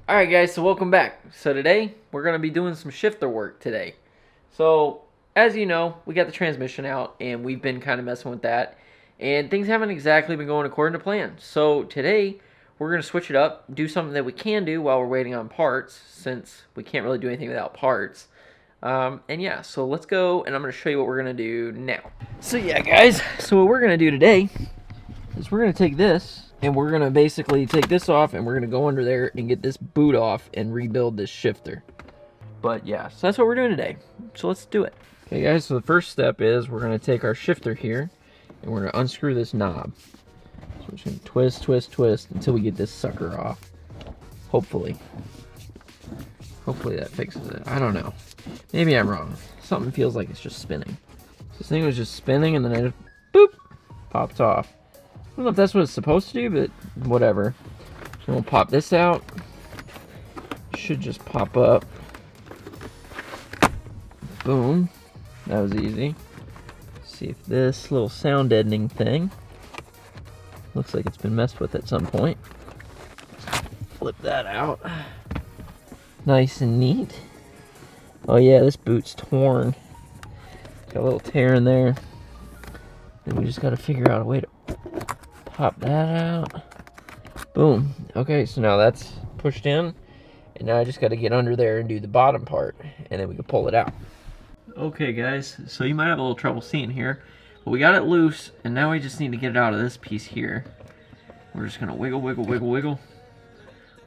Alright guys, so welcome back. So today, we're going to be doing some shifter work today. So, as you know, we got the transmission out, and we've been kind of messing with that. And things haven't exactly been going according to plan. So today, we're going to switch it up, do something that we can do while we're waiting on parts, since we can't really do anything without parts. And yeah, so let's go, and I'm going to show you what we're going to do now. So yeah guys, so what we're going to do today is we're going to take this, and we're going to basically take this off, and we're going to go under there and get this boot off and rebuild this shifter. But yeah, so that's what we're doing today. So let's do it. Okay guys, so the first step is we're going to take our shifter here, and we're going to unscrew this knob. So we're just going to twist, twist, twist until we get this sucker off. Hopefully. Hopefully that fixes it. I don't know. Maybe I'm wrong. Something feels like it's just spinning. This thing was just spinning, and then I just, boop, popped off. I don't know if that's what it's supposed to do, but whatever. So we'll pop this out. Should just pop up. Boom. That was easy. See if this little sound deadening thing looks like it's been messed with at some point. Flip that out. Nice and neat. Oh yeah, this boot's torn. Got a little tear in there. And we just got to figure out a way to pop that out. Boom. Okay, so now that's pushed in, and now I just got to get under there and do the bottom part, and then we can pull it out. Okay guys, so you might have a little trouble seeing here, but we got it loose, and now we just need to get it out of this piece here. We're just gonna wiggle, wiggle, wiggle, wiggle,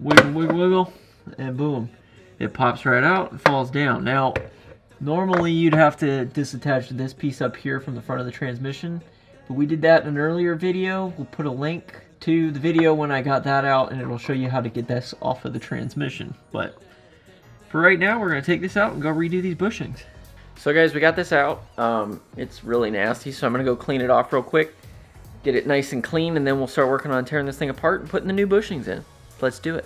wiggle, wiggle, wiggle, and boom, it pops right out and falls down. Now normally you'd have to disattach this piece up here from the front of the transmission, but we did that in an earlier video. We'll put a link to the video when I got that out, and it'll show you how to get this off of the transmission. But for right now, we're going to take this out and go redo these bushings. So guys, we got this out. It's really nasty, so I'm going to go clean it off real quick, get it nice and clean, and then we'll start working on tearing this thing apart and putting the new bushings in. Let's do it.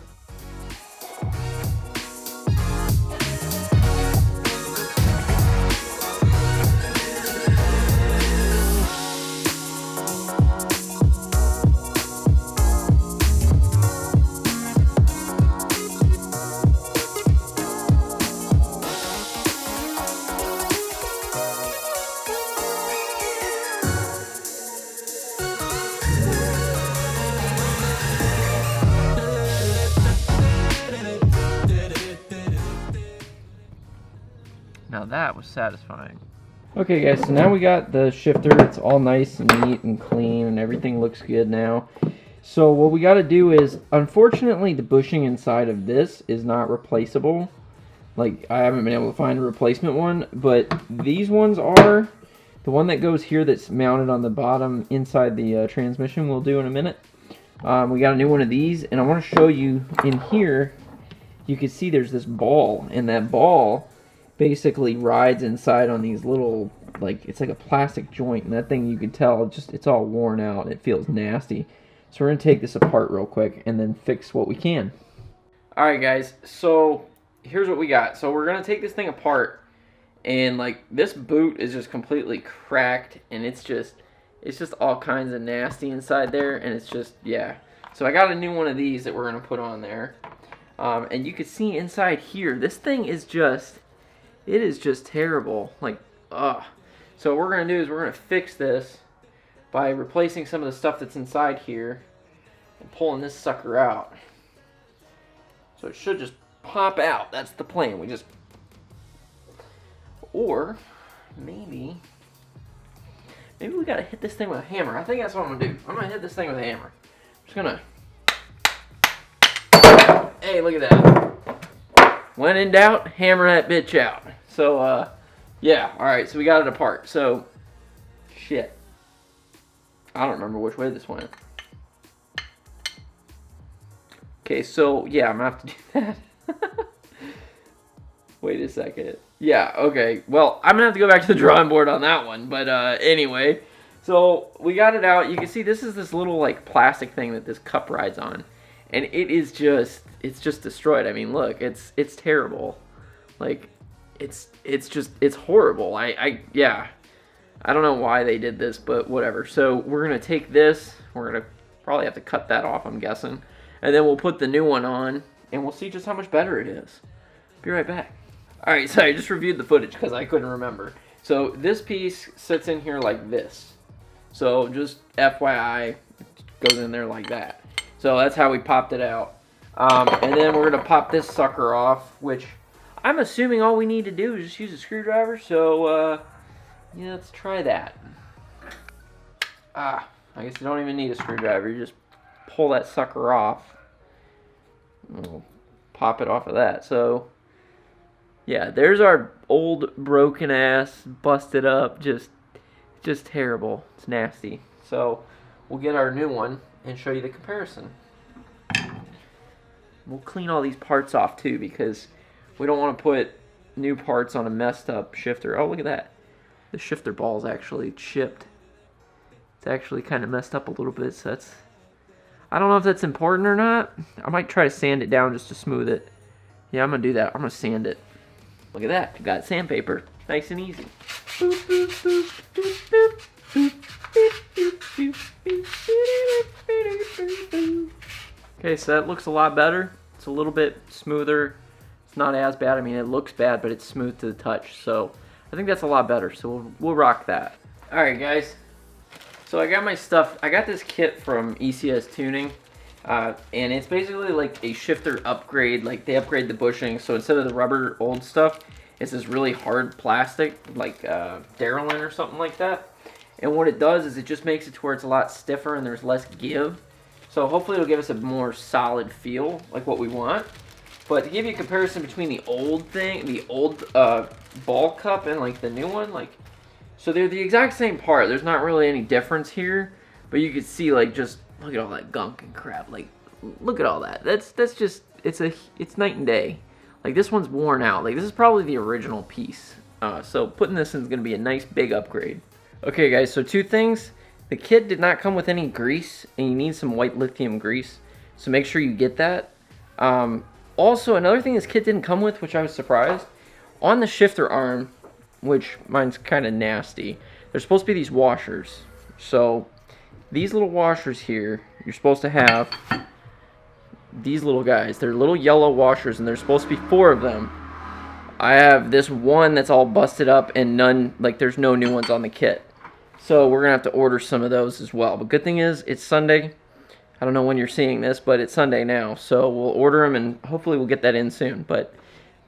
Now that was satisfying. Okay guys, so now we got the shifter. It's all nice and neat and clean, and everything looks good now. So what we got to do is, unfortunately, the bushing inside of this is not replaceable. Like, I haven't been able to find a replacement one, but these ones are. The one that goes here that's mounted on the bottom inside the transmission we'll do in a minute. We got a new one of these, and I want to show you in here. You can see there's this ball, and that ball basically rides inside on these little, like, it's like a plastic joint, and that thing, you can tell, it's all worn out. It feels nasty. So we're going to take this apart real quick and then fix what we can. Alright guys, so here's what we got. So we're going to take this thing apart, and like, this boot is just completely cracked, and it's just all kinds of nasty inside there, and it's just, yeah. So I got a new one of these that we're going to put on there. And you can see inside here, this thing is just, it is just terrible. Like, ugh. So what we're going to do is we're going to fix this by replacing some of the stuff that's inside here and pulling this sucker out. So it should just pop out. That's the plan. We just, or maybe we got to hit this thing with a hammer. I think that's what I'm going to do. I'm going to hit this thing with a hammer. I'm just going to, hey, look at that. When in doubt, hammer that bitch out. So, yeah, alright, so we got it apart. So, shit. I don't remember which way this went. Okay, so, yeah, I'm gonna have to do that. Wait a second. Yeah, okay. Well, I'm gonna have to go back to the drawing board on that one. But, anyway. So, we got it out. You can see this is this little, like, plastic thing that this cup rides on. And it is just, it's just destroyed. I mean, look, it's terrible. Like, it's horrible. Yeah. I don't know why they did this, but whatever. So we're going to take this. We're going to probably have to cut that off, I'm guessing. And then we'll put the new one on. and we'll see just how much better it is. Be right back. Alright, so I just reviewed the footage because I couldn't remember. So this piece sits in here like this. So just FYI, it goes in there like that. So that's how we popped it out. And then we're going to pop this sucker off, which I'm assuming all we need to do is just use a screwdriver. So, yeah, let's try that. I guess you don't even need a screwdriver. You just pull that sucker off. We'll pop it off of that. So, yeah, there's our old broken ass, busted up, just terrible. It's nasty. So, we'll get our new one and show you the comparison. We'll clean all these parts off too because we don't want to put new parts on a messed up shifter. Oh, look at that. The shifter ball is actually chipped. It's actually kind of messed up a little bit, so that's... I don't know if that's important or not. I might try to sand it down just to smooth it. Yeah, I'm going to do that. I'm going to sand it. Look at that. Got sandpaper. Nice and easy. Boop, boop, boop, boop, boop, boop, boop, boop, boop, boop. Okay, so that looks a lot better. It's a little bit smoother. It's not as bad. I mean, it looks bad, but it's smooth to the touch. So I think that's a lot better. So we'll rock that. All right, guys. So I got my stuff. I got this kit from ECS Tuning, and it's basically like a shifter upgrade. Like they upgrade the bushing, so instead of the rubber old stuff, it's this really hard plastic, like delrin or something like that. And what it does is it just makes it to where it's a lot stiffer and there's less give. So hopefully it'll give us a more solid feel, like what we want. But to give you a comparison between the old thing, the old ball cup and like the new one, like. So they're the exact same part. There's not really any difference here, but you can see like just look at all that gunk and crap. Like look at all that. That's just it's night and day. Like this one's worn out. Like this is probably the original piece. So putting this in is going to be a nice big upgrade. Okay guys, so two things. The kit did not come with any grease, and you need some white lithium grease. So make sure you get that. Also, another thing this kit didn't come with, which I was surprised, on the shifter arm, which mine's kind of nasty, there's supposed to be these washers. So these little washers here, you're supposed to have these little guys. They're little yellow washers, and there's supposed to be 4 of them. I have this one that's all busted up and none, like there's no new ones on the kit. So we're gonna have to order some of those as well. But good thing is it's Sunday. I don't know when you're seeing this, but it's Sunday now. So we'll order them and hopefully we'll get that in soon. But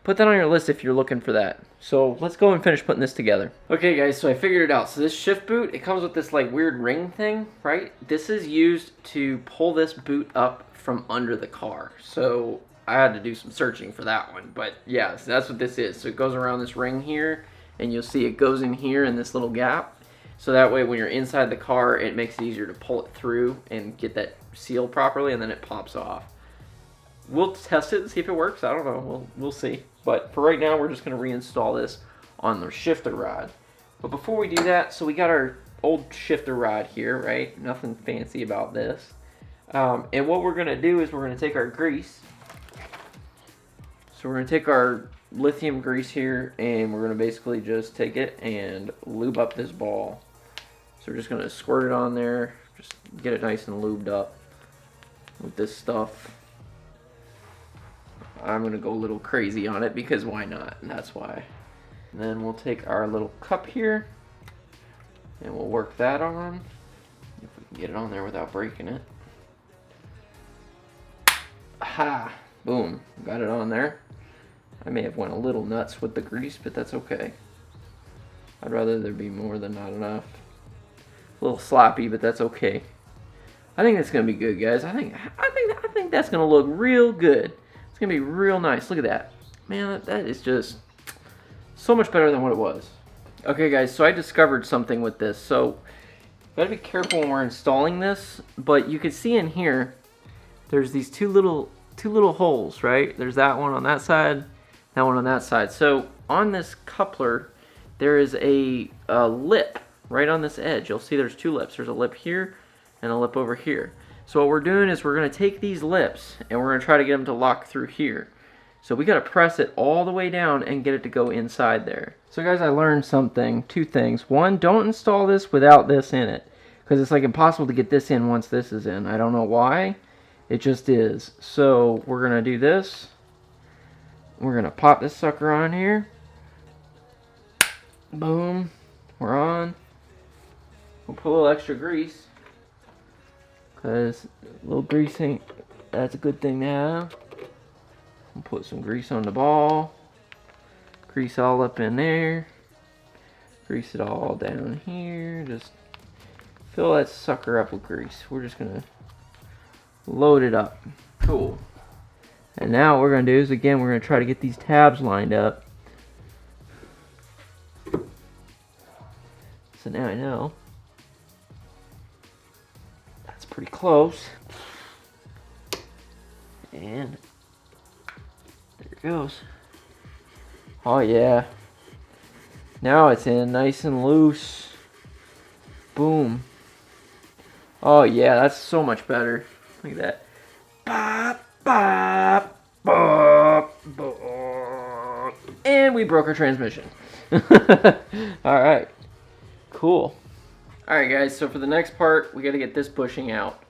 put that on your list if you're looking for that. So let's go and finish putting this together. Okay guys, so I figured it out. So this shift boot, it comes with this like weird ring thing, right? This is used to pull this boot up from under the car. So I had to do some searching for that one. But yeah, so that's what this is. So it goes around this ring here, and you'll see it goes in here in this little gap. So that way when you're inside the car, it makes it easier to pull it through and get that sealed properly, and then it pops off. We'll test it and see if it works. I don't know. We'll see. But for right now, we're just going to reinstall this on the shifter rod. But before we do that, so we got our old shifter rod here, right? Nothing fancy about this. And what we're going to do is we're going to take our grease. So we're going to take our lithium grease here, and we're going to basically just take it and lube up this ball. So we're just going to squirt it on there, just get it nice and lubed up with this stuff. I'm going to go a little crazy on it because why not? And that's why. And then we'll take our little cup here and we'll work that on. If we can get it on there without breaking it. Aha! Boom. Got it on there. I may have went a little nuts with the grease, but that's okay. I'd rather there be more than not enough. A little sloppy, but that's okay. I think that's gonna be good, guys. I think that's gonna look real good. It's gonna be real nice. Look at that, man. That is just so much better than what it was. Okay, guys. So I discovered something with this. So gotta be careful when we're installing this. But you can see in here, there's these two little holes, right? There's that one on that side, that one on that side. So on this coupler, there is a lip right on this edge. You'll see there's 2 lips. There's a lip here and a lip over here. So what we're doing is we're going to take these lips and we're going to try to get them to lock through here. So we got to press it all the way down and get it to go inside there. So guys, I learned something, 2 things. One, don't install this without this in it, because it's like impossible to get this in once this is in. I don't know why, It just is. So we're gonna do this. We're gonna pop this sucker on here. Boom. We're on. We'll put a little extra grease, because a little grease ain't, that's a good thing to have. We'll put some grease on the ball. Grease all up in there. Grease it all down here. Just fill that sucker up with grease. We're just gonna load it up. Cool. And now what we're gonna do is, again, we're gonna try to get these tabs lined up. So now I know that's pretty close. And there it goes. Oh yeah. Now it's in nice and loose. Boom. Oh yeah, that's so much better. Look at that. Bop, bop, bop, bop. And we broke our transmission. Alright. Cool. Alright guys, so for the next part, we got to get this bushing out.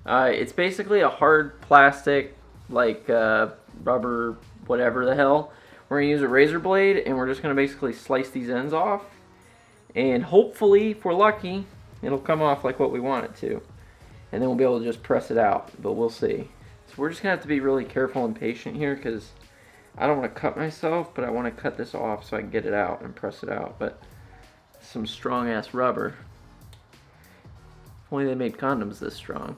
It's basically a hard plastic, like rubber, whatever the hell. We're going to use a razor blade, and we're just going to basically slice these ends off. And hopefully, if we're lucky, it'll come off like what we want it to. And then we'll be able to just press it out, but we'll see. So we're just going to have to be really careful and patient here, because I don't want to cut myself, but I want to cut this off so I can get it out and press it out. But some strong ass rubber. If only they made condoms this strong.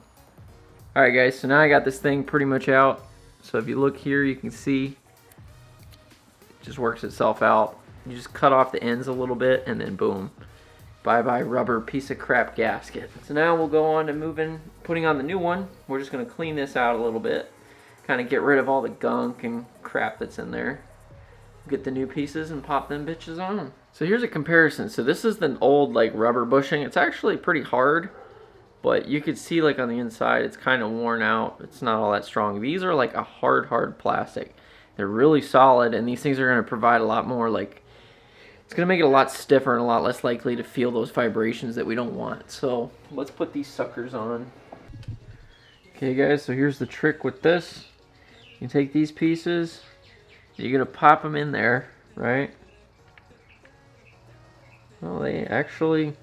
Alright guys, so now I got this thing pretty much out. So if you look here, you can see it just works itself out. You just cut off the ends a little bit, and then boom. Bye bye rubber piece of crap gasket. So now we'll go on to putting on the new one. We're just going to clean this out a little bit. Kind of get rid of all the gunk and crap that's in there. Get the new pieces and pop them bitches on. So here's a comparison. So this is the old like rubber bushing. It's actually pretty hard, but you could see like on the inside it's kind of worn out. It's not all that strong. These are like a hard plastic. They're really solid, and these things are going to provide a lot more, like, it's going to make it a lot stiffer and a lot less likely to feel those vibrations that we don't want. So let's put these suckers on. Okay guys, so here's the trick with this. You take these pieces, you're going to pop them in there, right? Well, they actually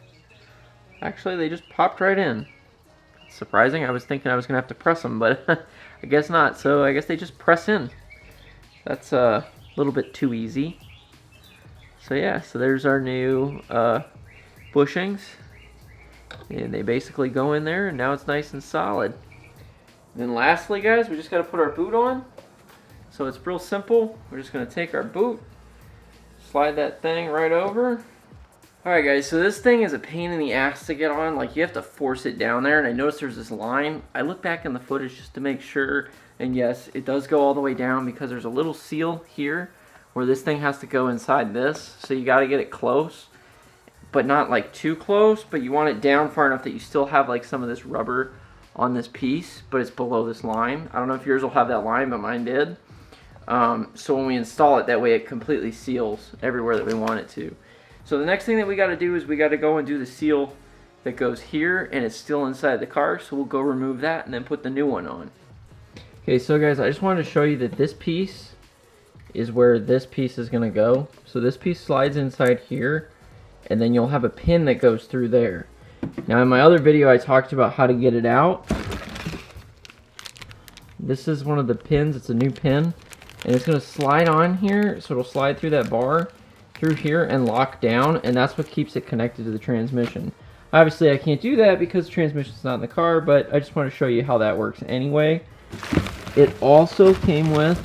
they just popped right in. It's surprising. I was thinking I was going to have to press them, but I guess not. So I guess they just press in. That's a little bit too easy. So yeah, so there's our new bushings. And they basically go in there, and now it's nice and solid. And then lastly, guys, we just got to put our boot on. So it's real simple. We're just going to take our boot, slide that thing right over. Alright guys, so this thing is a pain in the ass to get on. Like, you have to force it down there, and I noticed there's this line. I looked back in the footage just to make sure, and yes, it does go all the way down because there's a little seal here where this thing has to go inside this. So you got to get it close, but not like too close, but you want it down far enough that you still have like some of this rubber on this piece, but it's below this line. I don't know if yours will have that line, but mine did. So when we install it, that way it completely seals everywhere that we want it to. So the next thing that we got to do is we got to go and do the seal that goes here, and it's still inside the car, so we'll go remove that and then put the new one on. Okay, so guys, I just wanted to show you that this piece is where this piece is going to go. So this piece slides inside here, and then you'll have a pin that goes through there. Now in my other video I talked about how to get it out. This is one of the pins. It's a new pin, and it's going to slide on here, so it'll slide through that bar through here and lock down, and that's what keeps it connected to the transmission. Obviously I can't do that because the transmission's not in the car, but I just want to show you how that works anyway. It also came with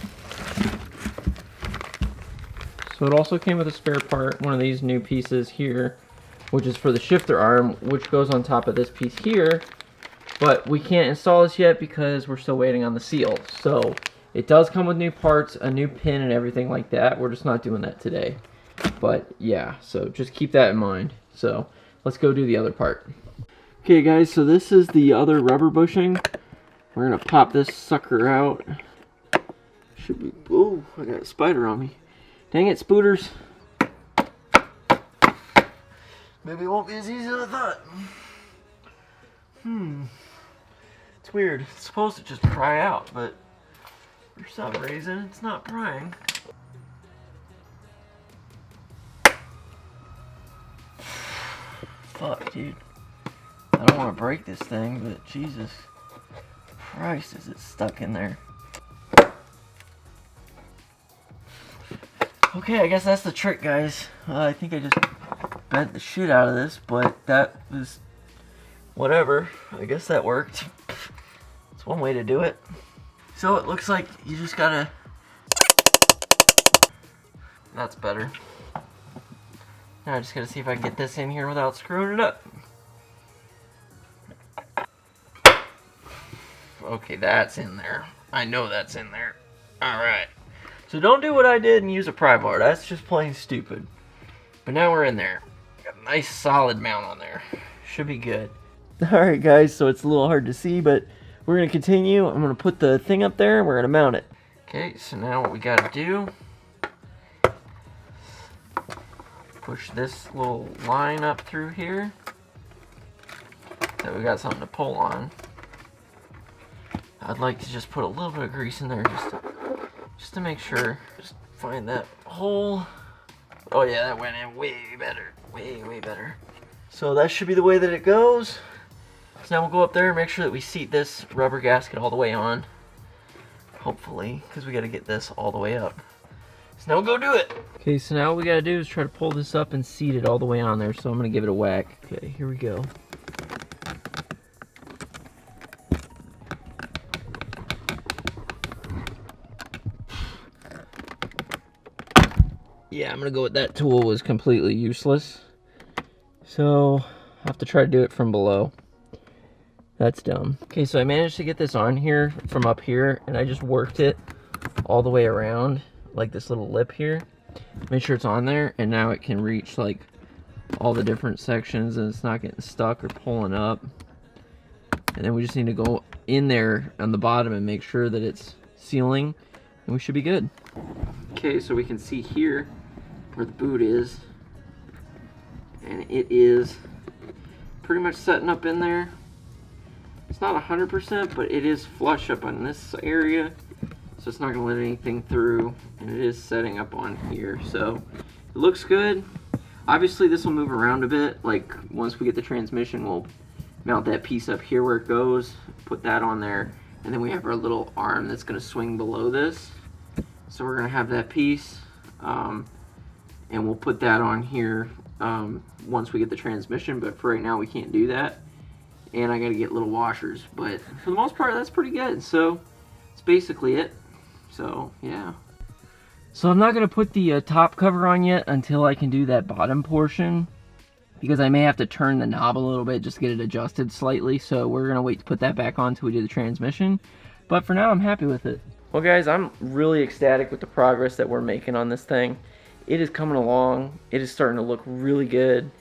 a spare part, one of these new pieces here, which is for the shifter arm, which goes on top of this piece here, but we can't install this yet because we're still waiting on the seal. So it does come with new parts, a new pin and everything like that. We're just not doing that today. But yeah, so just keep that in mind. So let's go do the other part. Okay guys, so this is the other rubber bushing. We're gonna pop this sucker out. Should be, oh, I got a spider on me. Dang it, spooters. Maybe it won't be as easy as I thought. It's weird. It's supposed to just pry out, but for some reason it's not prying. Fuck, dude. I don't want to break this thing, but Jesus Christ, is it stuck in there. Okay, I guess that's the trick, guys. I think I just bent the shit out of this, but that was whatever. I guess that worked. It's one way to do it. So it looks like you just gotta... That's better. Now I just gotta see if I can get this in here without screwing it up. Okay, that's in there. I know that's in there. Alright. So don't do what I did and use a pry bar. That's just plain stupid. But now we're in there. Got a nice solid mount on there. Should be good. Alright guys, so it's a little hard to see, but we're going to continue. I'm going to put the thing up there and we're going to mount it. Okay, so now what we got to do, push this little line up through here. So we got something to pull on. I'd like to just put a little bit of grease in there just to make sure. Just find that hole. Oh yeah, that went in way better. Way better. So that should be the way that it goes. So now we'll go up there and make sure that we seat this rubber gasket all the way on. Hopefully, because we got to get this all the way up. So now we'll go do it. Okay, so now what we got to do is try to pull this up and seat it all the way on there. So I'm going to give it a whack. Okay, here we go. Yeah, I'm gonna go with that tool was completely useless. So I have to try to do it from below. That's dumb. Okay, so I managed to get this on here from up here, and I just worked it all the way around, like this little lip here. Make sure it's on there, and now it can reach like all the different sections, and it's not getting stuck or pulling up. And then we just need to go in there on the bottom and make sure that it's sealing, and we should be good. Okay, so we can see here where the boot is, and it is pretty much setting up in there. It's not 100%, but it is flush up on this area, so it's not going to let anything through, and it is setting up on here, so it looks good. Obviously this will move around a bit. Like once we get the transmission, we'll mount that piece up here where it goes, put that on there, and then we have our little arm that's going to swing below this. So we're going to have that piece, and we'll put that on here once we get the transmission, but for right now we can't do that. And I got to get little washers, but for the most part that's pretty good. So that's basically it. So yeah. So I'm not going to put the top cover on yet until I can do that bottom portion, because I may have to turn the knob a little bit just to get it adjusted slightly. So we're going to wait to put that back on until we do the transmission. But for now I'm happy with it. Well guys, I'm really ecstatic with the progress that we're making on this thing. It is coming along. It is starting to look really good.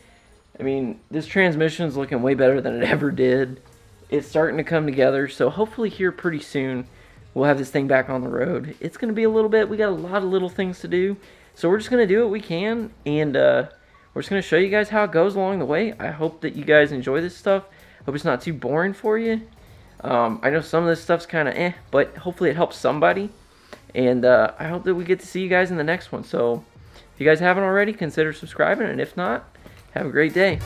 I mean, this transmission is looking way better than it ever did. It's starting to come together, so hopefully here pretty soon we'll have this thing back on the road. It's going to be a little bit, we got a lot of little things to do, so we're just going to do what we can, and we're just going to show you guys how it goes along the way. I hope that you guys enjoy this stuff. Hope it's not too boring for you. I know some of this stuff's kind of but hopefully it helps somebody. And I hope that we get to see you guys in the next one. So if you guys haven't already, consider subscribing. And if not, have a great day.